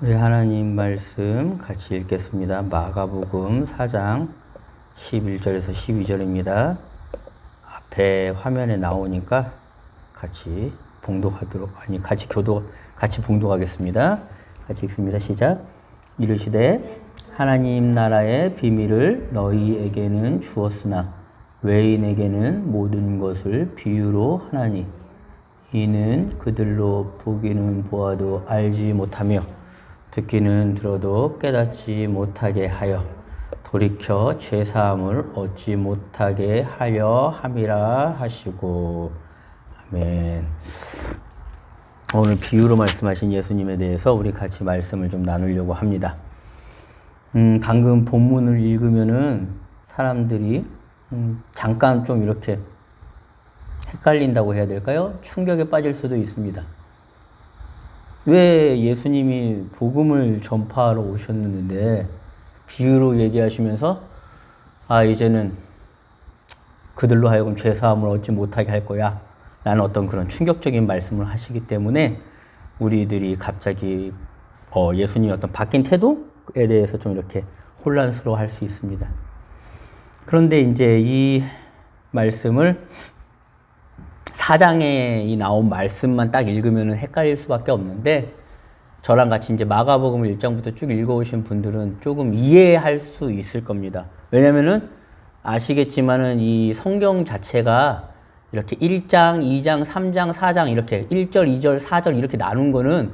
우리 하나님 말씀 같이 읽겠습니다. 마가복음 4장 11절에서 12절입니다. 앞에 화면에 나오니까 같이 봉독하겠습니다. 같이 읽습니다. 시작. 이르시되 하나님 나라의 비밀을 너희에게는 주었으나 외인에게는 모든 것을 비유로 하나니 이는 그들로 보기는 보아도 알지 못하며 듣기는 들어도 깨닫지 못하게 하여 돌이켜 죄사함을 얻지 못하게 하려 함이라 하시고. 아멘. 오늘 비유로 말씀하신 예수님에 대해서 우리 같이 말씀을 좀 나누려고 합니다. 방금 본문을 읽으면은 사람들이 잠깐 좀 이렇게 헷갈린다고 해야 될까요? 충격에 빠질 수도 있습니다. 왜 예수님이 복음을 전파하러 오셨는데 비유로 얘기하시면서 이제는 그들로 하여금 죄사함을 얻지 못하게 할 거야 라는 어떤 그런 충격적인 말씀을 하시기 때문에 우리들이 갑자기 예수님의 어떤 바뀐 태도에 대해서 좀 이렇게 혼란스러워 할 수 있습니다. 그런데 이제 이 말씀을 사장에 나온 말씀만 딱 읽으면 헷갈릴 수밖에 없는데, 저랑 같이 이제 마가복음 1장부터 쭉 읽어오신 분들은 조금 이해할 수 있을 겁니다. 왜냐면은 아시겠지만은 이 성경 자체가 이렇게 1장, 2장, 3장, 4장 이렇게 1절, 2절, 4절 이렇게 나눈 거는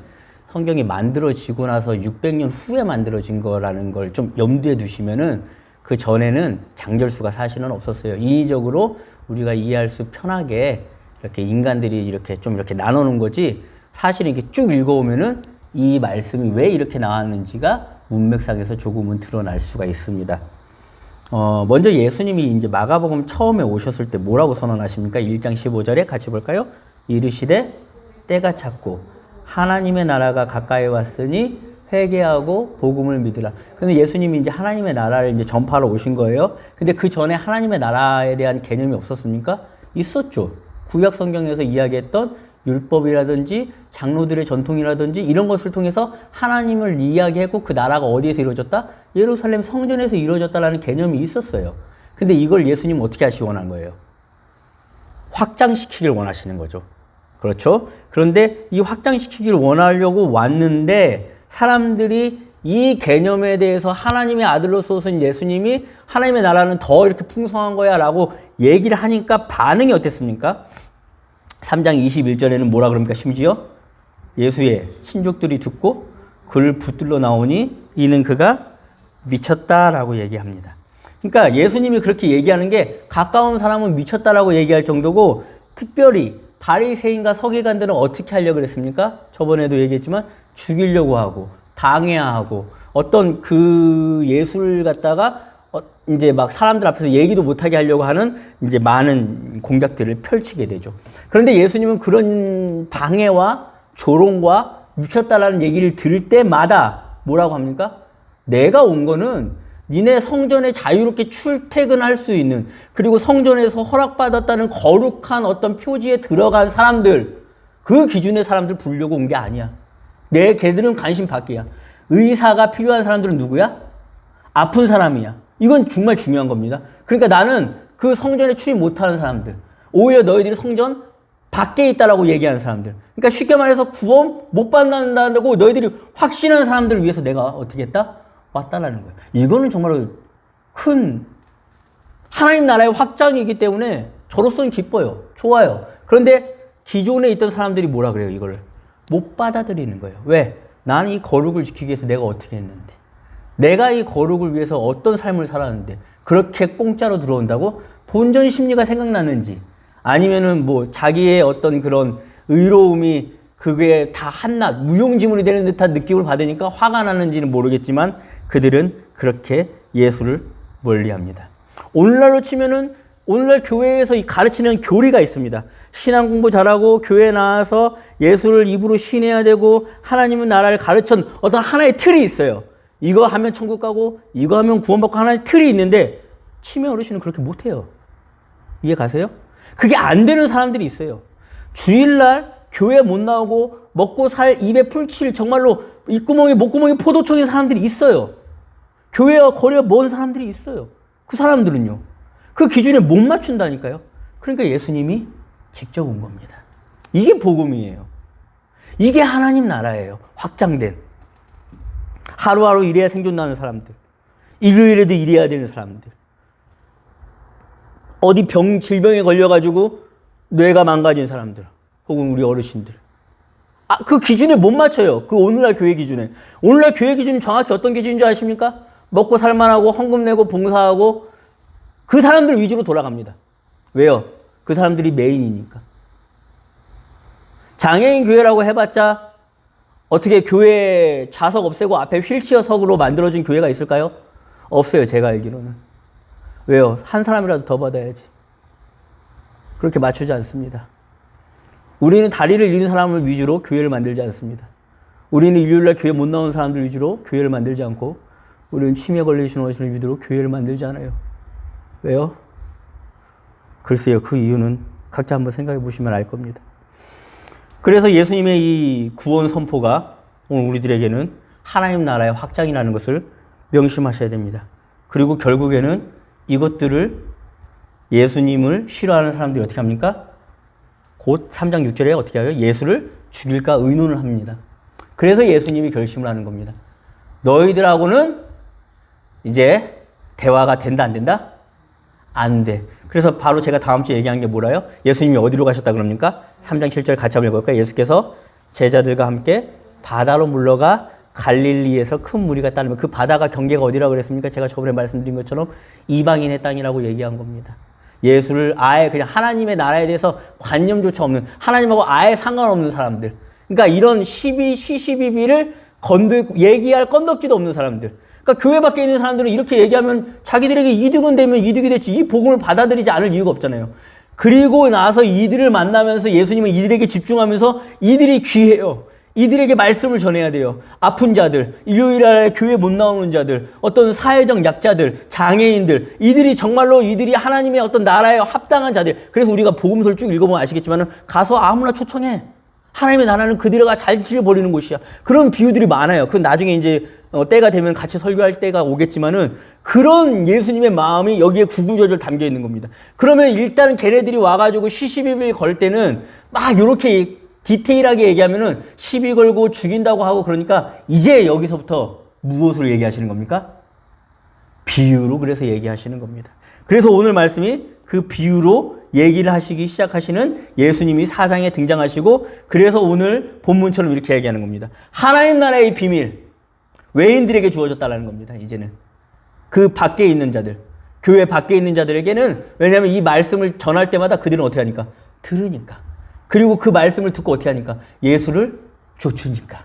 성경이 만들어지고 나서 600년 후에 만들어진 거라는 걸 좀 염두에 두시면은 그 전에는 장절수가 사실은 없었어요. 인위적으로 우리가 이해할 수 편하게 이렇게 인간들이 이렇게 좀 이렇게 나눠놓은 거지, 사실은 이렇게 쭉 읽어오면은 이 말씀이 왜 이렇게 나왔는지가 문맥상에서 조금은 드러날 수가 있습니다. 먼저 예수님이 이제 마가복음 처음에 오셨을 때 뭐라고 선언하십니까? 1장 15절에 같이 볼까요? 이르시되 때가 찼고 하나님의 나라가 가까이 왔으니 회개하고 복음을 믿으라. 근데 예수님이 이제 하나님의 나라를 이제 전파하러 오신 거예요. 근데 그 전에 하나님의 나라에 대한 개념이 없었습니까? 있었죠. 구약 성경에서 이야기했던 율법이라든지 장로들의 전통이라든지 이런 것을 통해서 하나님을 이야기했고, 그 나라가 어디에서 이루어졌다? 예루살렘 성전에서 이루어졌다라는 개념이 있었어요. 근데 이걸 예수님은 어떻게 하시기 원한 거예요? 확장시키길 원하시는 거죠. 그렇죠? 그런데 이 확장시키기를 원하려고 왔는데, 사람들이 이 개념에 대해서 하나님의 아들로서 오신 예수님이 하나님의 나라는 더 이렇게 풍성한 거야 라고 얘기를 하니까 반응이 어땠습니까? 3장 21절에는 뭐라 그럽니까? 심지어 예수의 친족들이 듣고 그를 붙들러 나오니 이는 그가 미쳤다라고 얘기합니다. 그러니까 예수님이 그렇게 얘기하는 게 가까운 사람은 미쳤다라고 얘기할 정도고, 특별히 바리새인과 서기관들은 어떻게 하려고 그랬습니까? 저번에도 얘기했지만 죽이려고 하고 당해하고 어떤 그 예수를 갖다가 이제 막 사람들 앞에서 얘기도 못하게 하려고 하는 이제 많은 공작들을 펼치게 되죠. 그런데 예수님은 그런 방해와 조롱과 미쳤다라는 얘기를 들을 때마다 뭐라고 합니까? 내가 온 거는 니네 성전에 자유롭게 출퇴근할 수 있는, 그리고 성전에서 허락받았다는 거룩한 어떤 표지에 들어간 사람들, 그 기준의 사람들 부르려고 온 게 아니야. 걔들은 관심 밖이야. 의사가 필요한 사람들은 누구야? 아픈 사람이야. 이건 정말 중요한 겁니다. 그러니까 나는 그 성전에 출입 못하는 사람들, 오히려 너희들이 성전 밖에 있다라고 얘기하는 사람들, 그러니까 쉽게 말해서 구원 못 받는다고 너희들이 확신하는 사람들을 위해서 내가 어떻게 했다? 왔다라는 거예요. 이거는 정말 큰 하나님 나라의 확장이기 때문에 저로서는 기뻐요. 좋아요. 그런데 기존에 있던 사람들이 뭐라 그래요? 이걸 못 받아들이는 거예요. 왜? 나는 이 거룩을 지키기 위해서 내가 어떻게 했는데, 내가 이 거룩을 위해서 어떤 삶을 살았는데 그렇게 공짜로 들어온다고? 본전 심리가 생각나는지, 아니면은 뭐 자기의 어떤 그런 의로움이 그게 다 한낱 무용지물이 되는 듯한 느낌을 받으니까 화가 나는지는 모르겠지만 그들은 그렇게 예수를 멀리합니다. 오늘날로 치면은 오늘날 교회에서 가르치는 교리가 있습니다. 신앙 공부 잘하고 교회 나와서 예수를 입으로 신해야 되고 하나님의 나라를 가르친 어떤 하나의 틀이 있어요. 이거 하면 천국 가고 이거 하면 구원받고 하나의 틀이 있는데, 치매 어르신은 그렇게 못해요. 이해 가세요? 그게 안 되는 사람들이 있어요. 주일날 교회 못 나오고 먹고 살 입에 풀칠 정말로 입구멍에 목구멍에 포도청인 사람들이 있어요. 교회와 거리가 먼 사람들이 있어요. 그 사람들은요. 그 기준에 못 맞춘다니까요. 그러니까 예수님이 직접 온 겁니다. 이게 복음이에요. 이게 하나님 나라예요. 확장된. 하루하루 일해야 생존나는 사람들. 일요일에도 일해야 되는 사람들. 어디 질병에 걸려가지고 뇌가 망가진 사람들. 혹은 우리 어르신들. 그 기준에 못 맞춰요. 그 오늘날 교회 기준에. 오늘날 교회 기준은 정확히 어떤 기준인 줄 아십니까? 먹고 살만하고 헌금 내고 봉사하고 그 사람들 위주로 돌아갑니다. 왜요? 그 사람들이 메인이니까. 장애인 교회라고 해봤자 어떻게 교회 좌석 없애고 앞에 휠체어석으로 만들어진 교회가 있을까요? 없어요. 제가 알기로는. 왜요? 한 사람이라도 더 받아야지. 그렇게 맞추지 않습니다. 우리는 다리를 잃은 사람을 위주로 교회를 만들지 않습니다. 우리는 일요일날 교회 못 나온 사람들 위주로 교회를 만들지 않고 우리는 치매 걸리신 어르신을 위주로 교회를 만들지 않아요. 왜요? 글쎄요. 그 이유는 각자 한번 생각해 보시면 알 겁니다. 그래서 예수님의 이 구원 선포가 오늘 우리들에게는 하나님 나라의 확장이라는 것을 명심하셔야 됩니다. 그리고 결국에는 이것들을 예수님을 싫어하는 사람들이 어떻게 합니까? 곧 3장 6절에 어떻게 하요? 예수를 죽일까 의논을 합니다. 그래서 예수님이 결심을 하는 겁니다. 너희들하고는 이제 대화가 된다 안 된다? 안 돼. 그래서 바로 제가 다음 주에 얘기한 게 뭐라요? 예수님이 어디로 가셨다 그럽니까? 3장 7절 같이 한번 읽어볼까요? 예수께서 제자들과 함께 바다로 물러가 갈릴리에서 큰 무리가 따르면 그 바다가 경계가 어디라고 그랬습니까? 제가 저번에 말씀드린 것처럼 이방인의 땅이라고 얘기한 겁니다. 예수를 아예 그냥 하나님의 나라에 대해서 관념조차 없는, 하나님하고 아예 상관없는 사람들. 그러니까 이런 시시비비를 얘기할 건덕지도 없는 사람들. 그러니까 교회 밖에 있는 사람들은 이렇게 얘기하면 자기들에게 이득은 되면 이득이 됐지 이 복음을 받아들이지 않을 이유가 없잖아요. 그리고 나서 이들을 만나면서 예수님은 이들에게 집중하면서 이들이 귀해요. 이들에게 말씀을 전해야 돼요. 아픈 자들, 일요일에 교회 못 나오는 자들, 어떤 사회적 약자들, 장애인들, 이들이 정말로 이들이 하나님의 어떤 나라에 합당한 자들. 그래서 우리가 복음서를 쭉 읽어보면 아시겠지만 가서 아무나 초청해. 하나님의 나라는 그들과 잘치를 벌이는 곳이야. 그런 비유들이 많아요. 그건 나중에 이제 때가 되면 같이 설교할 때가 오겠지만은 그런 예수님의 마음이 여기에 구구절절 담겨 있는 겁니다. 그러면 일단은 걔네들이 와가지고 시시비비를 걸 때는 막 이렇게 디테일하게 얘기하면은 시비 걸고 죽인다고 하고 그러니까 이제 여기서부터 무엇으로 얘기하시는 겁니까? 비유로 그래서 얘기하시는 겁니다. 그래서 오늘 말씀이 그 비유로 얘기를 하시기 시작하시는 예수님이 4장에 등장하시고 그래서 오늘 본문처럼 이렇게 얘기하는 겁니다. 하나님 나라의 비밀 외인들에게 주어졌다는 겁니다. 이제는 그 밖에 있는 자들, 교회 밖에 있는 자들에게는 왜냐하면 이 말씀을 전할 때마다 그들은 어떻게 하니까? 들으니까. 그리고 그 말씀을 듣고 어떻게 하니까? 예수를 좇으니까.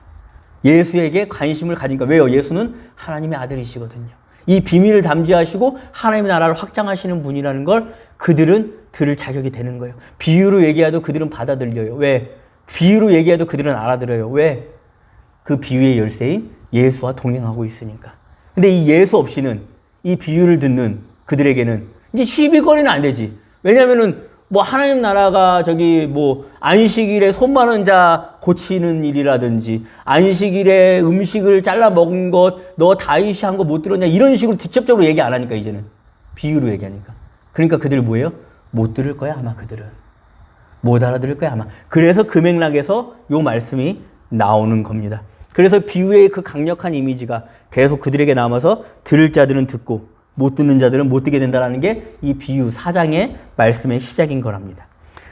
예수에게 관심을 가지니까. 왜요? 예수는 하나님의 아들이시거든요. 이 비밀을 담지하시고 하나님의 나라를 확장하시는 분이라는 걸 그들은 들을 자격이 되는 거예요. 비유로 얘기해도 그들은 받아들여요. 왜? 비유로 얘기해도 그들은 알아들어요. 왜? 그 비유의 열쇠인 예수와 동행하고 있으니까. 근데 이 예수 없이는 이 비유를 듣는 그들에게는 이제 시비거리는 안 되지. 왜냐면은 뭐 하나님 나라가 저기 뭐 안식일에 손 많은 자 고치는 일이라든지 안식일에 음식을 잘라 먹은 것 너 다윗이 한 거 못 들었냐 이런 식으로 직접적으로 얘기 안 하니까 이제는 비유로 얘기하니까. 그러니까 그들 뭐예요? 못 들을 거야 아마 그들은. 못 알아들을 거야 아마. 그래서 그 맥락에서 요 말씀이 나오는 겁니다. 그래서 비유의 그 강력한 이미지가 계속 그들에게 남아서 들을 자들은 듣고 못 듣는 자들은 못 듣게 된다는 게 이 비유 4장의 말씀의 시작인 거랍니다.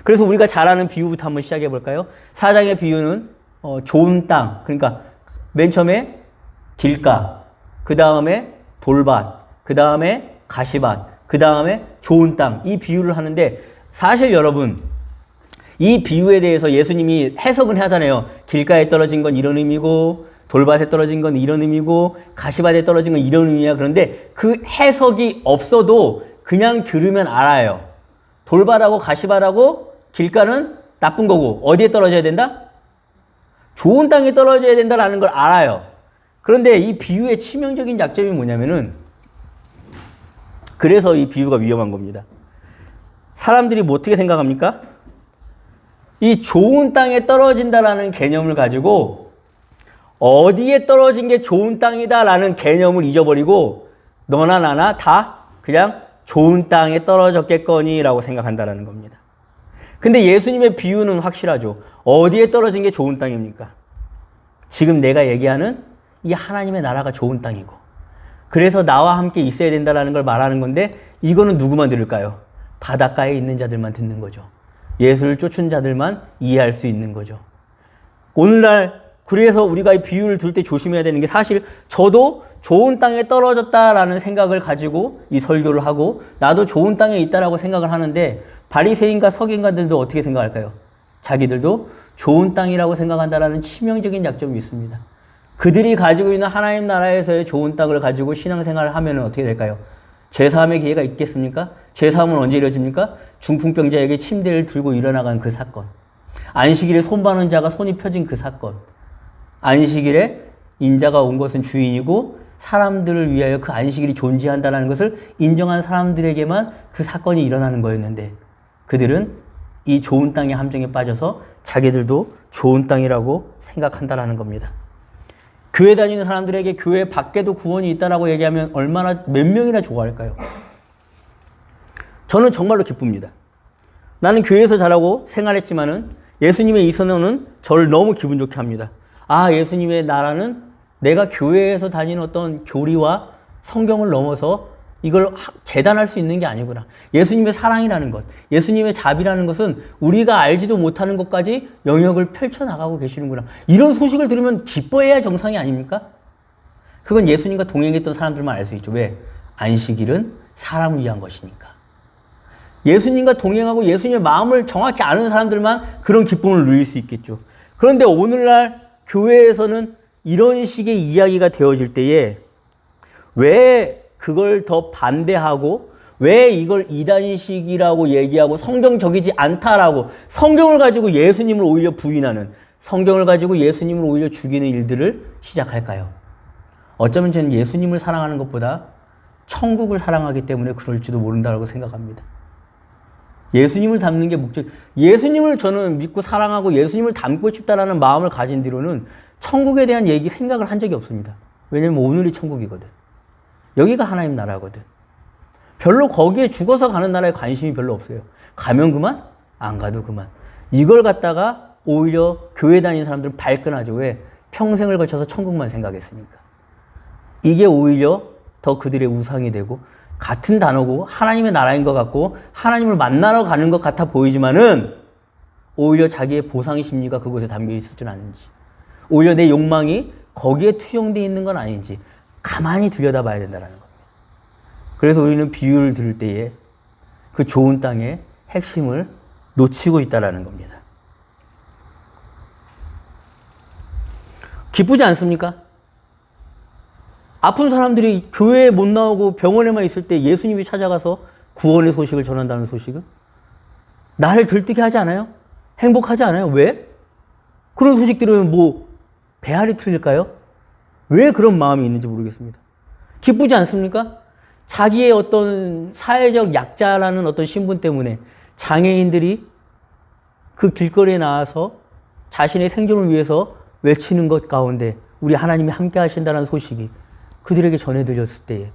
그래서 우리가 잘 아는 비유부터 한번 시작해 볼까요? 4장의 비유는 좋은 땅, 그러니까 맨 처음에 길가, 그 다음에 돌밭, 그 다음에 가시밭, 그 다음에 좋은 땅, 이 비유를 하는데 사실 여러분 이 비유에 대해서 예수님이 해석은 하잖아요. 길가에 떨어진 건 이런 의미고 돌밭에 떨어진 건 이런 의미고 가시밭에 떨어진 건 이런 의미야. 그런데 그 해석이 없어도 그냥 들으면 알아요. 돌밭하고 가시밭하고 길가는 나쁜 거고 어디에 떨어져야 된다? 좋은 땅에 떨어져야 된다라는 걸 알아요. 그런데 이 비유의 치명적인 약점이 뭐냐면은 그래서 이 비유가 위험한 겁니다. 사람들이 뭐 어떻게 생각합니까? 이 좋은 땅에 떨어진다라는 개념을 가지고 어디에 떨어진 게 좋은 땅이다라는 개념을 잊어버리고 너나 나나 다 그냥 좋은 땅에 떨어졌겠거니라고 생각한다라는 겁니다. 근데 예수님의 비유는 확실하죠. 어디에 떨어진 게 좋은 땅입니까? 지금 내가 얘기하는 이 하나님의 나라가 좋은 땅이고 그래서 나와 함께 있어야 된다는 걸 말하는 건데 이거는 누구만 들을까요? 바닷가에 있는 자들만 듣는 거죠. 예수를 쫓은 자들만 이해할 수 있는 거죠. 오늘날 그래서 우리가 이 비유를 들 때 조심해야 되는 게 사실 저도 좋은 땅에 떨어졌다라는 생각을 가지고 이 설교를 하고 나도 좋은 땅에 있다라고 생각을 하는데 바리새인과 서기관들도 어떻게 생각할까요? 자기들도 좋은 땅이라고 생각한다라는 치명적인 약점이 있습니다. 그들이 가지고 있는 하나님 나라에서의 좋은 땅을 가지고 신앙생활을 하면 어떻게 될까요? 죄사함의 기회가 있겠습니까? 죄사함은 언제 이루어집니까? 중풍병자에게 침대를 들고 일어나간 그 사건. 안식일에 손바는 자가 손이 펴진 그 사건. 안식일에 인자가 온 것은 주인이고 사람들을 위하여 그 안식일이 존재한다는 것을 인정한 사람들에게만 그 사건이 일어나는 거였는데 그들은 이 좋은 땅의 함정에 빠져서 자기들도 좋은 땅이라고 생각한다는 겁니다. 교회 다니는 사람들에게 교회 밖에도 구원이 있다라고 얘기하면 얼마나 몇 명이나 좋아할까요? 저는 정말로 기쁩니다. 나는 교회에서 자라고 생활했지만은 예수님의 이 선언은 저를 너무 기분 좋게 합니다. 아, 예수님의 나라는 내가 교회에서 다니는 어떤 교리와 성경을 넘어서 이걸 재단할 수 있는 게 아니구나. 예수님의 사랑이라는 것, 예수님의 자비라는 것은 우리가 알지도 못하는 것까지 영역을 펼쳐나가고 계시는구나. 이런 소식을 들으면 기뻐해야 정상이 아닙니까? 그건 예수님과 동행했던 사람들만 알 수 있죠. 왜? 안식일은 사람을 위한 것이니까. 예수님과 동행하고 예수님의 마음을 정확히 아는 사람들만 그런 기쁨을 누릴 수 있겠죠. 그런데 오늘날 교회에서는 이런 식의 이야기가 되어질 때에 왜 그걸 더 반대하고 왜 이걸 이단식이라고 얘기하고 성경적이지 않다라고 성경을 가지고 예수님을 오히려 부인하는 성경을 가지고 예수님을 오히려 죽이는 일들을 시작할까요? 어쩌면 저는 예수님을 사랑하는 것보다 천국을 사랑하기 때문에 그럴지도 모른다고 생각합니다. 예수님을 닮는 게 목적. 예수님을 저는 믿고 사랑하고 예수님을 닮고 싶다라는 마음을 가진 뒤로는 천국에 대한 얘기 생각을 한 적이 없습니다. 왜냐면 오늘이 천국이거든. 여기가 하나님 나라거든. 별로 거기에 죽어서 가는 나라에 관심이 별로 없어요. 가면 그만, 안 가도 그만. 이걸 갖다가 오히려 교회 다니는 사람들은 발끈하죠. 왜? 평생을 거쳐서 천국만 생각했으니까. 이게 오히려 더 그들의 우상이 되고 같은 단어고 하나님의 나라인 것 같고 하나님을 만나러 가는 것 같아 보이지만은 오히려 자기의 보상 심리가 그곳에 담겨 있었진 않은지 오히려 내 욕망이 거기에 투영되어 있는 건 아닌지 가만히 들여다봐야 된다는 겁니다. 그래서 우리는 비유를 들을 때에 그 좋은 땅의 핵심을 놓치고 있다는 겁니다. 기쁘지 않습니까? 아픈 사람들이 교회에 못 나오고 병원에만 있을 때 예수님이 찾아가서 구원의 소식을 전한다는 소식은 나를 들뜨게 하지 않아요? 행복하지 않아요? 왜? 그런 소식 들으면 뭐 배알이 틀릴까요? 왜 그런 마음이 있는지 모르겠습니다. 기쁘지 않습니까? 자기의 어떤 사회적 약자라는 어떤 신분 때문에 장애인들이 그 길거리에 나와서 자신의 생존을 위해서 외치는 것 가운데 우리 하나님이 함께 하신다는 소식이 그들에게 전해드렸을 때에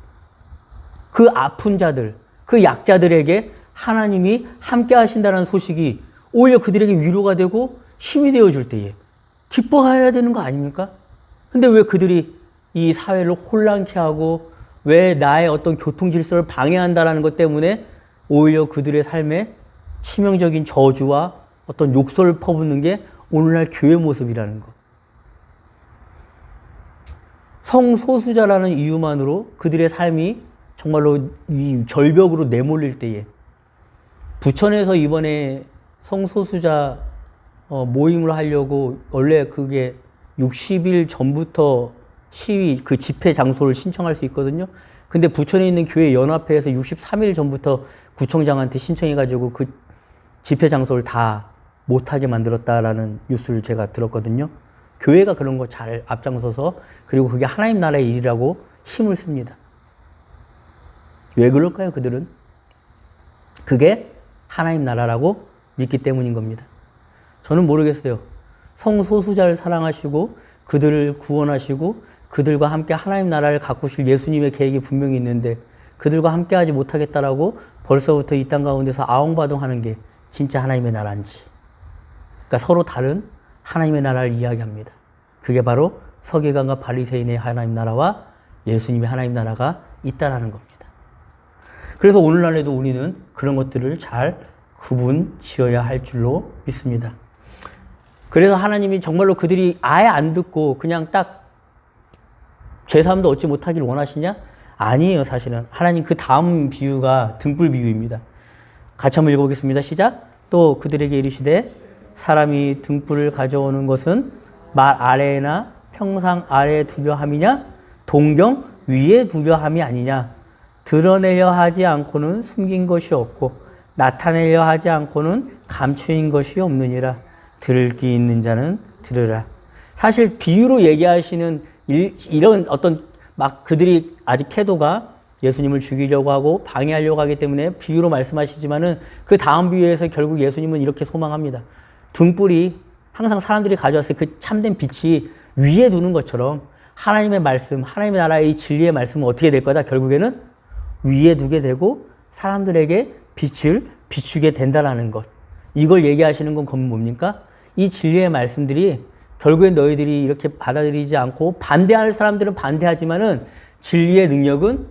그 아픈 자들, 그 약자들에게 하나님이 함께 하신다는 소식이 오히려 그들에게 위로가 되고 힘이 되어줄 때에 기뻐해야 되는 거 아닙니까? 근데 왜 그들이 이 사회를 혼란케 하고 왜 나의 어떤 교통 질서를 방해한다는 것 때문에 오히려 그들의 삶에 치명적인 저주와 어떤 욕설을 퍼붓는 게 오늘날 교회 모습이라는 것. 성소수자라는 이유만으로 그들의 삶이 정말로 이 절벽으로 내몰릴 때에 부천에서 이번에 성소수자 모임을 하려고 원래 그게 60일 전부터 시위 그 집회 장소를 신청할 수 있거든요. 근데 부천에 있는 교회 연합회에서 63일 전부터 구청장한테 신청해가지고 그 집회 장소를 다 못하게 만들었다라는 뉴스를 제가 들었거든요. 교회가 그런 거 잘 앞장서서 그리고 그게 하나님 나라의 일이라고 힘을 씁니다. 왜 그럴까요, 그들은? 그게 하나님 나라라고 믿기 때문인 겁니다. 저는 모르겠어요. 성소수자를 사랑하시고 그들을 구원하시고 그들과 함께 하나님 나라를 가꾸실 예수님의 계획이 분명히 있는데 그들과 함께 하지 못하겠다라고 벌써부터 이 땅 가운데서 아웅바둥하는 게 진짜 하나님의 나라인지. 그러니까 서로 다른 하나님의 나라를 이야기합니다. 그게 바로 서기관과 바리새인의 하나님 나라와 예수님의 하나님 나라가 있다라는 겁니다. 그래서 오늘날에도 우리는 그런 것들을 잘 구분 지어야 할 줄로 믿습니다. 그래서 하나님이 정말로 그들이 아예 안 듣고 그냥 딱 죄사함도 얻지 못하길 원하시냐? 아니에요, 사실은. 하나님 그 다음 비유가 등불 비유입니다. 같이 한번 읽어보겠습니다. 시작. 또 그들에게 이르시되 사람이 등불을 가져오는 것은 말 아래나 평상 아래에 두려 함이냐? 동경 위에 두려 함이 아니냐? 드러내려 하지 않고는 숨긴 것이 없고 나타내려 하지 않고는 감추인 것이 없느니라. 들을 귀 있는 자는 들으라. 사실 비유로 얘기하시는 이런 어떤 막 그들이 아직 태도가 예수님을 죽이려고 하고 방해하려고 하기 때문에 비유로 말씀하시지만은 그 다음 비유에서 결국 예수님은 이렇게 소망합니다. 등불이 항상 사람들이 가져왔을 그 참된 빛이 위에 두는 것처럼 하나님의 말씀, 하나님의 나라의 이 진리의 말씀은 어떻게 될 거다? 결국에는 위에 두게 되고 사람들에게 빛을 비추게 된다라는 것. 이걸 얘기하시는 건 뭡니까? 이 진리의 말씀들이 결국엔 너희들이 이렇게 받아들이지 않고 반대할 사람들은 반대하지만은 진리의 능력은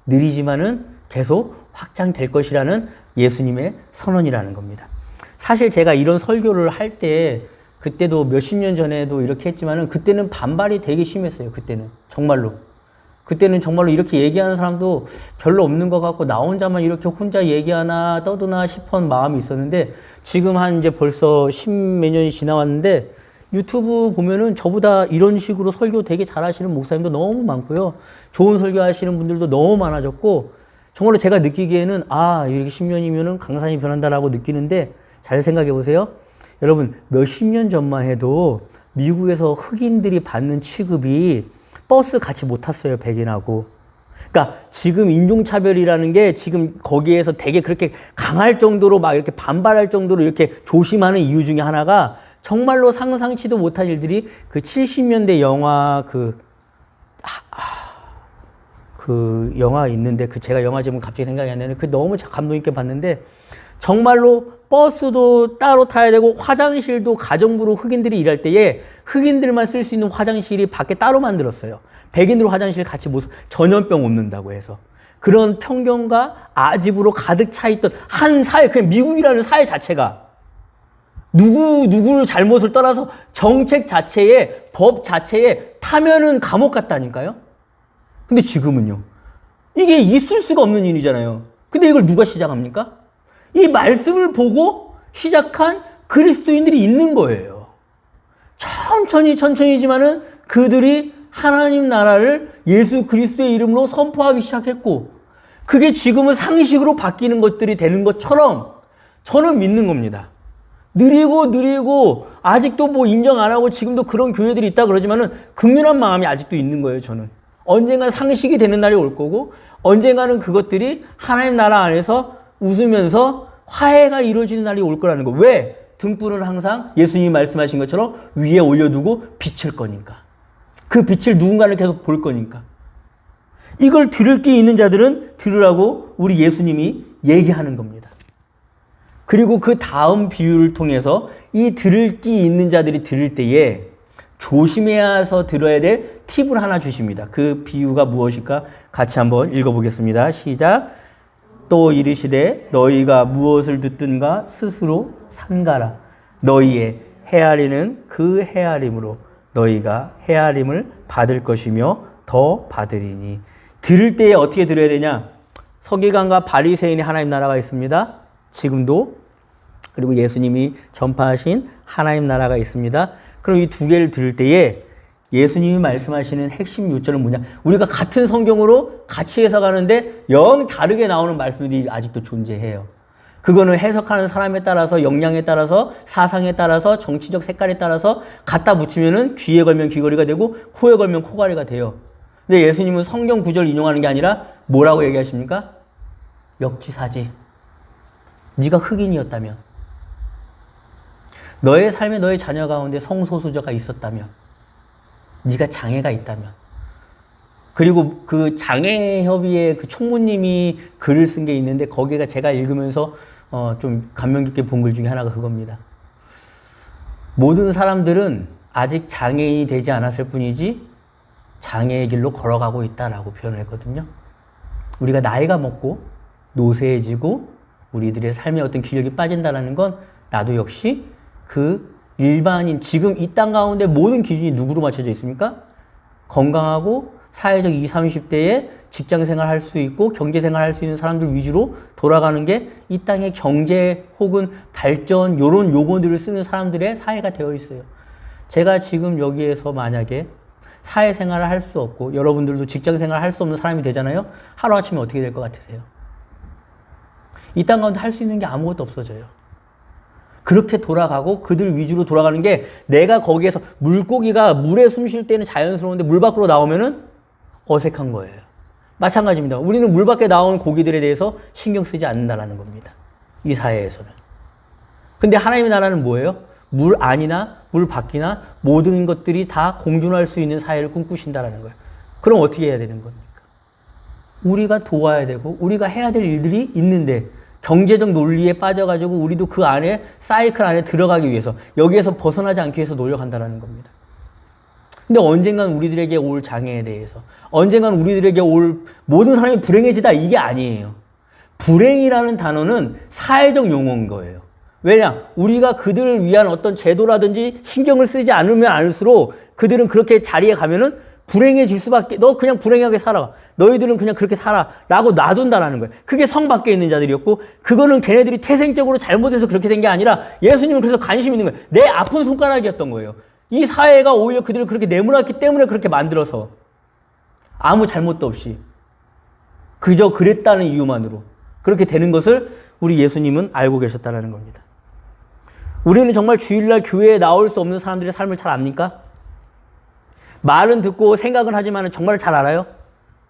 느리지만은 계속 확장될 것이라는 예수님의 선언이라는 겁니다. 사실 제가 이런 설교를 할 때 그때도 몇십 년 전에도 이렇게 했지만은 그때는 반발이 되게 심했어요. 그때는 정말로 이렇게 얘기하는 사람도 별로 없는 것 같고 나 혼자만 이렇게 혼자 얘기하나 떠드나 싶은 마음이 있었는데 지금 한 이제 벌써 십몇 년이 지나왔는데 유튜브 보면은 저보다 이런 식으로 설교 되게 잘하시는 목사님도 너무 많고요. 좋은 설교 하시는 분들도 너무 많아졌고 정말로 제가 느끼기에는 이렇게 10년이면은 강산이 변한다라고 느끼는데 잘 생각해 보세요. 여러분 몇십 년 전만 해도 미국에서 흑인들이 받는 취급이 버스 같이 못 탔어요. 백인하고. 그러니까 지금 인종차별이라는 게 지금 거기에서 되게 그렇게 강할 정도로 막 이렇게 반발할 정도로 이렇게 조심하는 이유 중에 하나가 정말로 상상치도 못한 일들이 그 70년대 영화 그 영화 있는데 제가 영화 제목 갑자기 생각이 안 나는데 너무 감동 있게 봤는데 정말로 버스도 따로 타야 되고 화장실도 가정부로 흑인들이 일할 때에 흑인들만 쓸 수 있는 화장실이 밖에 따로 만들었어요. 백인들 화장실 같이 전염병 옮는다고 해서. 그런 편견과 아집으로 가득 차 있던 한 사회, 그냥 미국이라는 사회 자체가 누구를 잘못을 떠나서 정책 자체에, 법 자체에 타면은 감옥 같다니까요? 근데 지금은요. 이게 있을 수가 없는 일이잖아요. 근데 이걸 누가 시작합니까? 이 말씀을 보고 시작한 그리스도인들이 있는 거예요. 천천히지만은 그들이 하나님 나라를 예수 그리스도의 이름으로 선포하기 시작했고 그게 지금은 상식으로 바뀌는 것들이 되는 것처럼 저는 믿는 겁니다. 느리고 아직도 뭐 인정 안 하고 지금도 그런 교회들이 있다 그러지만은 긍휼한 마음이 아직도 있는 거예요. 저는 언젠가 상식이 되는 날이 올 거고 언젠가는 그것들이 하나님 나라 안에서 웃으면서 화해가 이루어지는 날이 올 거라는 거. 왜? 등불은 항상 예수님이 말씀하신 것처럼 위에 올려두고 비칠 거니까. 그 빛을 누군가는 계속 볼 거니까. 이걸 들을 귀 있는 자들은 들으라고 우리 예수님이 얘기하는 겁니다. 그리고 그 다음 비유를 통해서 이 들을 귀 있는 자들이 들을 때에 조심해서 들어야 될 팁을 하나 주십니다. 그 비유가 무엇일까? 같이 한번 읽어보겠습니다. 시작. 또 이르시되 너희가 무엇을 듣든가 스스로 삼가라. 너희의 헤아리는 그 헤아림으로 너희가 헤아림을 받을 것이며 더 받으리니. 들을 때에 어떻게 들어야 되냐? 서기관과 바리새인의 하나님 나라가 있습니다. 지금도. 그리고 예수님이 전파하신 하나님 나라가 있습니다. 그럼 이 두 개를 들을 때에 예수님이 말씀하시는 핵심 요점은 뭐냐? 우리가 같은 성경으로 같이 해석하는데 영 다르게 나오는 말씀들이 아직도 존재해요. 그거는 해석하는 사람에 따라서, 역량에 따라서, 사상에 따라서, 정치적 색깔에 따라서 갖다 붙이면은 귀에 걸면 귀걸이가 되고 코에 걸면 코걸이가 돼요. 근데 예수님은 성경 구절 인용하는 게 아니라 뭐라고 얘기하십니까? 역지사지. 네가 흑인이었다면, 너의 삶에 너의 자녀 가운데 성소수자가 있었다면, 네가 장애가 있다면. 그리고 그 장애협의회 그 총무님이 글을 쓴 게 있는데 거기가 제가 읽으면서 좀 감명 깊게 본 글 중에 하나가 그겁니다. 모든 사람들은 아직 장애인이 되지 않았을 뿐이지 장애의 길로 걸어가고 있다라고 표현을 했거든요. 우리가 나이가 먹고 노쇠해지고 우리들의 삶의 어떤 기력이 빠진다는 건 나도 역시 그 일반인, 지금 이 땅 가운데 모든 기준이 누구로 맞춰져 있습니까? 건강하고 사회적 20, 30대에 직장생활 할 수 있고 경제생활 할 수 있는 사람들 위주로 돌아가는 게 이 땅의 경제 혹은 발전 요런 용어들을 쓰는 사람들의 사회가 되어 있어요. 제가 지금 여기에서 만약에 사회생활을 할 수 없고 여러분들도 직장생활을 할 수 없는 사람이 되잖아요. 하루아침에 어떻게 될 것 같으세요? 이 땅 가운데 할 수 있는 게 아무것도 없어져요. 그렇게 돌아가고 그들 위주로 돌아가는 게 내가 거기에서 물고기가 물에 숨 쉴 때는 자연스러운데 물 밖으로 나오면은 어색한 거예요. 마찬가지입니다. 우리는 물 밖에 나온 고기들에 대해서 신경 쓰지 않는다라는 겁니다. 이 사회에서는. 근데 하나님의 나라는 뭐예요? 물 안이나 물 밖이나 모든 것들이 다 공존할 수 있는 사회를 꿈꾸신다라는 거예요. 그럼 어떻게 해야 되는 겁니까? 우리가 도와야 되고 우리가 해야 될 일들이 있는데 경제적 논리에 빠져가지고 우리도 그 안에 사이클 안에 들어가기 위해서 여기에서 벗어나지 않기 위해서 노력한다는 겁니다. 근데 언젠간 우리들에게 올 장애에 대해서 언젠간 우리들에게 올 모든 사람이 불행해지다 이게 아니에요. 불행이라는 단어는 사회적 용어인 거예요. 왜냐? 우리가 그들을 위한 어떤 제도라든지 신경을 쓰지 않으면 않을수록 그들은 그렇게 자리에 가면은 불행해질 수밖에, 너 그냥 불행하게 살아. 너희들은 그냥 그렇게 살아. 라고 놔둔다라는 거예요. 그게 성 밖에 있는 자들이었고, 그거는 걔네들이 태생적으로 잘못해서 그렇게 된 게 아니라 예수님은 그래서 관심 있는 거예요. 내 아픈 손가락이었던 거예요. 이 사회가 오히려 그들을 그렇게 내몰았기 때문에 그렇게 만들어서 아무 잘못도 없이 그저 그랬다는 이유만으로 그렇게 되는 것을 우리 예수님은 알고 계셨다는 겁니다. 우리는 정말 주일날 교회에 나올 수 없는 사람들의 삶을 잘 압니까? 말은 듣고 생각은 하지만 정말 잘 알아요?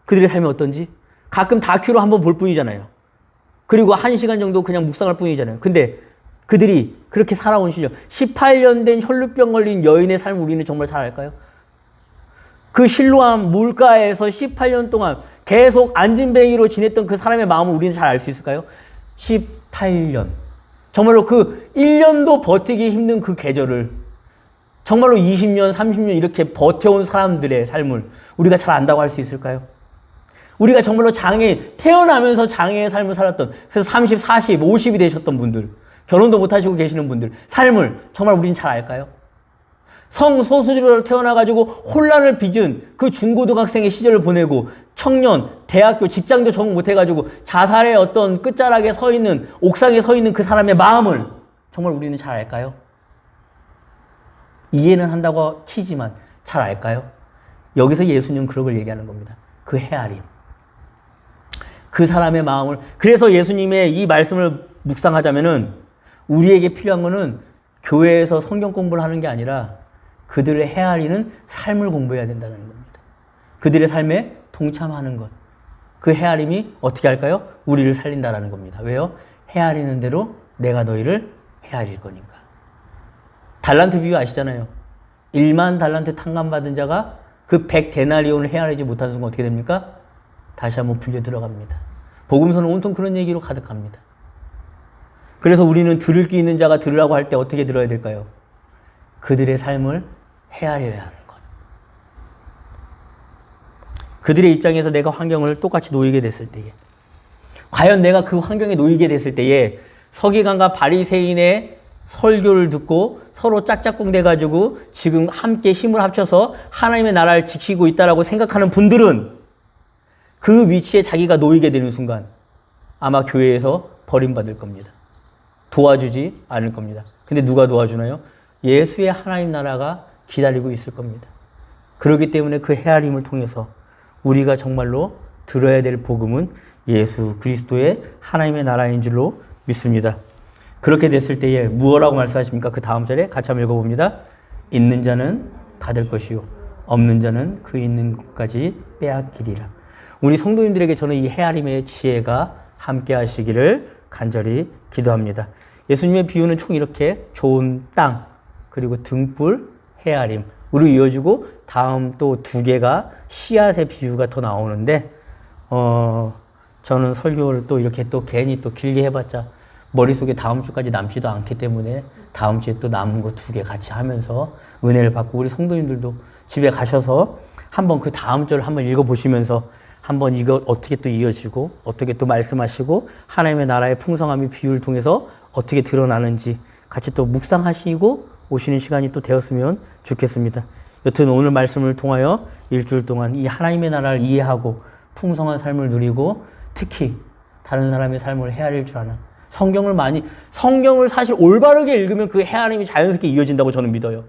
그들의 삶이 어떤지? 가끔 다큐로 한번 볼 뿐이잖아요. 그리고 1시간 정도 그냥 묵상할 뿐이잖아요. 근데 그들이 그렇게 살아온 시절, 18년 된 혈루병 걸린 여인의 삶을 우리는 정말 잘 알까요? 그 실로암 물가에서 18년 동안 계속 안진뱅이로 지냈던 그 사람의 마음을 우리는 잘 알 수 있을까요? 18년. 정말로 그 1년도 버티기 힘든 그 계절을 정말로 20년, 30년 이렇게 버텨온 사람들의 삶을 우리가 잘 안다고 할 수 있을까요? 우리가 정말로 태어나면서 장애의 삶을 살았던, 그래서 30, 40, 50이 되셨던 분들, 결혼도 못 하시고 계시는 분들, 삶을 정말 우리는 잘 알까요? 성소수자로 태어나가지고 혼란을 빚은 그 중고등학생의 시절을 보내고 청년, 대학교, 직장도 적응 못해가지고 자살의 어떤 끝자락에 서 있는, 옥상에 서 있는 그 사람의 마음을 정말 우리는 잘 알까요? 이해는 한다고 치지만 잘 알까요? 여기서 예수님은 그런 걸 얘기하는 겁니다. 그 헤아림. 그 사람의 마음을. 그래서 예수님의 이 말씀을 묵상하자면은 우리에게 필요한 거는 교회에서 성경 공부를 하는 게 아니라 그들을 헤아리는 삶을 공부해야 된다는 겁니다. 그들의 삶에 동참하는 것. 그 헤아림이 어떻게 할까요? 우리를 살린다는 겁니다. 왜요? 헤아리는 대로 내가 너희를 헤아릴 거니까. 달란트 비유 아시잖아요. 1만 달란트 탕감받은 자가 그 100데나리온을 헤아리지 못하는 순간 어떻게 됩니까? 다시 한번 불려 들어갑니다. 복음서는 온통 그런 얘기로 가득합니다. 그래서 우리는 들을 귀 있는 자가 들으라고 할 때 어떻게 들어야 될까요? 그들의 삶을 헤아려야 하는 것. 그들의 입장에서 내가 환경을 똑같이 놓이게 됐을 때에, 과연 내가 그 환경에 놓이게 됐을 때에 서기관과 바리새인의 설교를 듣고 서로 짝짝꿍 돼가지고 지금 함께 힘을 합쳐서 하나님의 나라를 지키고 있다라고 생각하는 분들은 그 위치에 자기가 놓이게 되는 순간 아마 교회에서 버림받을 겁니다. 도와주지 않을 겁니다. 근데 누가 도와주나요? 예수의 하나님 나라가 기다리고 있을 겁니다. 그렇기 때문에 그 헤아림을 통해서 우리가 정말로 들어야 될 복음은 예수 그리스도의 하나님의 나라인 줄로 믿습니다. 그렇게 됐을 때에 무엇라고 말씀하십니까? 그 다음 절에 같이 한번 읽어봅니다. 있는 자는 받을 것이요 없는 자는 그 있는 것까지 빼앗기리라. 우리 성도님들에게 저는 이 헤아림의 지혜가 함께 하시기를 간절히 기도합니다. 예수님의 비유는 총 이렇게 좋은 땅, 그리고 등불, 헤아림, 우리 이어지고 다음 또 두 개가 씨앗의 비유가 더 나오는데 저는 설교를 또 이렇게 또 괜히 또 길게 해봤자 머릿속에 다음 주까지 남지도 않기 때문에 다음 주에 또 남은 거 두 개 같이 하면서 은혜를 받고 우리 성도님들도 집에 가셔서 한번 그 다음 절을 한번 읽어보시면서 한번 이거 어떻게 또 이어지고 어떻게 또 말씀하시고 하나님의 나라의 풍성함이 비유를 통해서 어떻게 드러나는지 같이 또 묵상하시고 오시는 시간이 또 되었으면 좋겠습니다. 여튼 오늘 말씀을 통하여 일주일 동안 이 하나님의 나라를 이해하고 풍성한 삶을 누리고 특히 다른 사람의 삶을 헤아릴 줄 아는 성경을 사실 올바르게 읽으면 그 헤아림이 자연스럽게 이어진다고 저는 믿어요.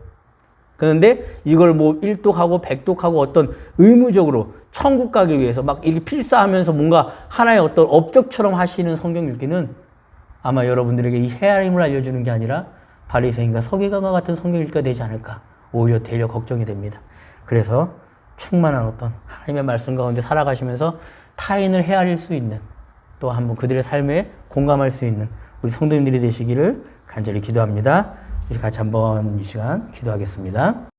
그런데 이걸 뭐 1독하고 100독하고 어떤 의무적으로 천국 가기 위해서 막 이렇게 필사하면서 뭔가 하나의 어떤 업적처럼 하시는 성경 읽기는 아마 여러분들에게 이 헤아림을 알려주는 게 아니라 바리새인과 서기관과 같은 성경 읽기가 되지 않을까 오히려 되려 걱정이 됩니다. 그래서 충만한 어떤 하나님의 말씀 가운데 살아가시면서 타인을 헤아릴 수 있는 또 한번 그들의 삶에 공감할 수 있는 우리 성도님들이 되시기를 간절히 기도합니다. 우리 같이 한번 이 시간 기도하겠습니다.